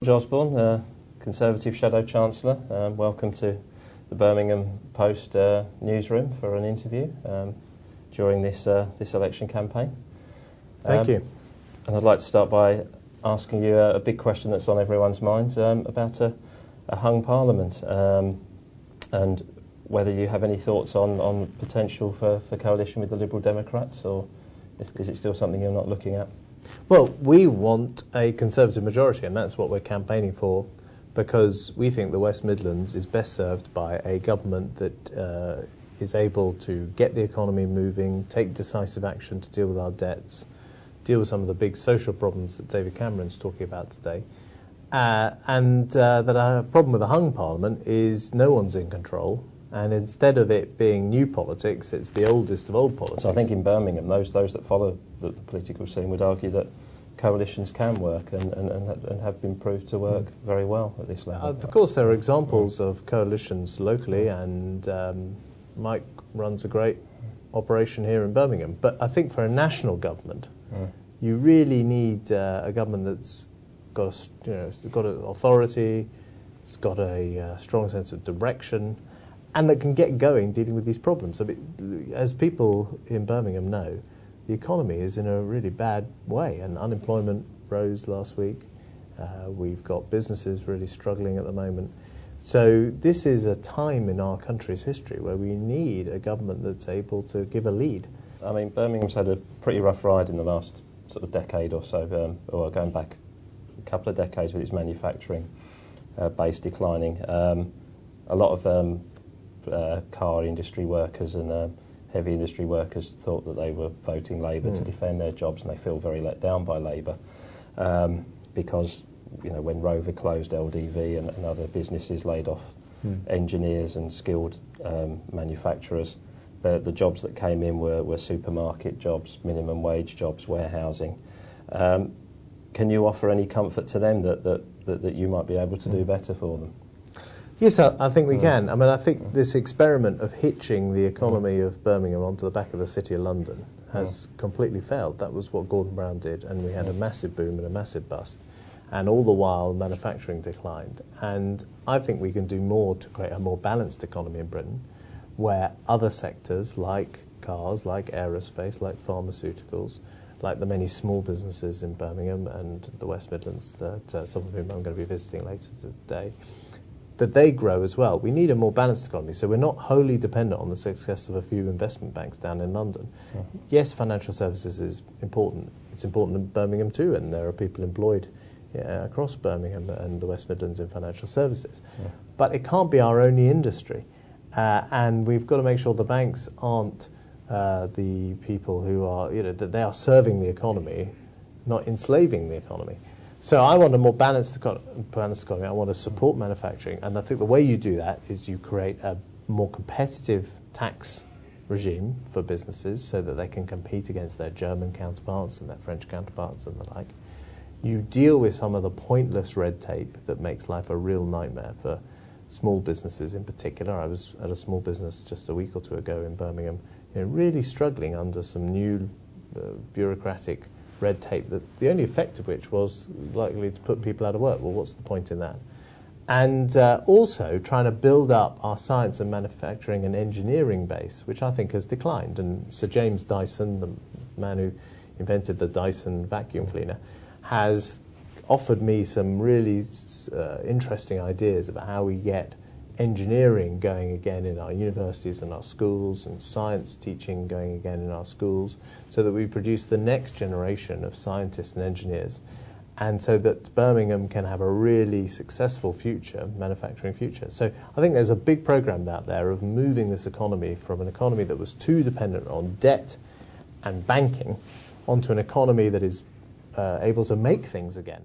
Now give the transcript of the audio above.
Osborne, Conservative Shadow Chancellor. Welcome to the Birmingham Post newsroom for an interview during this election campaign. Thank you. And I'd like to start by asking you a big question that's on everyone's minds about a hung Parliament and whether you have any thoughts on potential for coalition with the Liberal Democrats, or is it still something you're not looking at? Well, we want a Conservative majority, and that's what we're campaigning for, because we think the West Midlands is best served by a government that is able to get the economy moving, take decisive action to deal with our debts, deal with some of the big social problems that David Cameron's talking about today, and that our problem with a hung Parliament is no one's in control. And instead of it being new politics, it's the oldest of old politics. So I think in Birmingham, those that follow the political scene would argue that coalitions can work and have been proved to work very well at this level. Of course, there are examples of coalitions locally, and Mike runs a great operation here in Birmingham. But I think for a national government, you really need a government that's got got an authority, it's got a strong sense of direction, and that can get going dealing with these problems. I mean, as people in Birmingham know, the economy is in a really bad way, and unemployment rose last week. We've got businesses really struggling at the moment. So this is a time in our country's history where we need a government that's able to give a lead. I mean, Birmingham's had a pretty rough ride in the last sort of decade or so, or going back a couple of decades with its manufacturing base declining. A lot of car industry workers and heavy industry workers thought that they were voting Labour to defend their jobs, and they feel very let down by Labour because when Rover closed, LDV and other businesses laid off engineers and skilled manufacturers. The jobs that came in were supermarket jobs, minimum wage jobs, warehousing. Can you offer any comfort to them that you might be able to do better for them? Yes, I think we can. I mean, I think this experiment of hitching the economy of Birmingham onto the back of the City of London has completely failed. That was what Gordon Brown did, and we had a massive boom and a massive bust. And all the while, manufacturing declined. And I think we can do more to create a more balanced economy in Britain, where other sectors like cars, like aerospace, like pharmaceuticals, like the many small businesses in Birmingham and the West Midlands that some of whom I'm going to be visiting later today, that they grow as well. We need a more balanced economy, so we're not wholly dependent on the success of a few investment banks down in London. Yes, financial services is important. It's important in Birmingham too, and there are people employed across Birmingham and the West Midlands in financial services. But it can't be our only industry, and we've got to make sure the banks aren't the people who are, that they are serving the economy, not enslaving the economy. So I want a more balanced economy. I want to support manufacturing, and I think the way you do that is you create a more competitive tax regime for businesses so that they can compete against their German counterparts and their French counterparts and the like. You deal with some of the pointless red tape that makes life a real nightmare for small businesses in particular. I was at a small business just a week or two ago in Birmingham, really struggling under some new bureaucratic red tape, that the only effect of which was likely to put people out of work. Well, what's the point in that? And also trying to build up our science and manufacturing and engineering base, which I think has declined. And Sir James Dyson, the man who invented the Dyson vacuum cleaner, has offered me some really interesting ideas about how we get engineering going again in our universities and our schools, and science teaching going again in our schools, so that we produce the next generation of scientists and engineers, and so that Birmingham can have a really successful future, manufacturing future. So I think there's a big programme out there of moving this economy from an economy that was too dependent on debt and banking onto an economy that is able to make things again.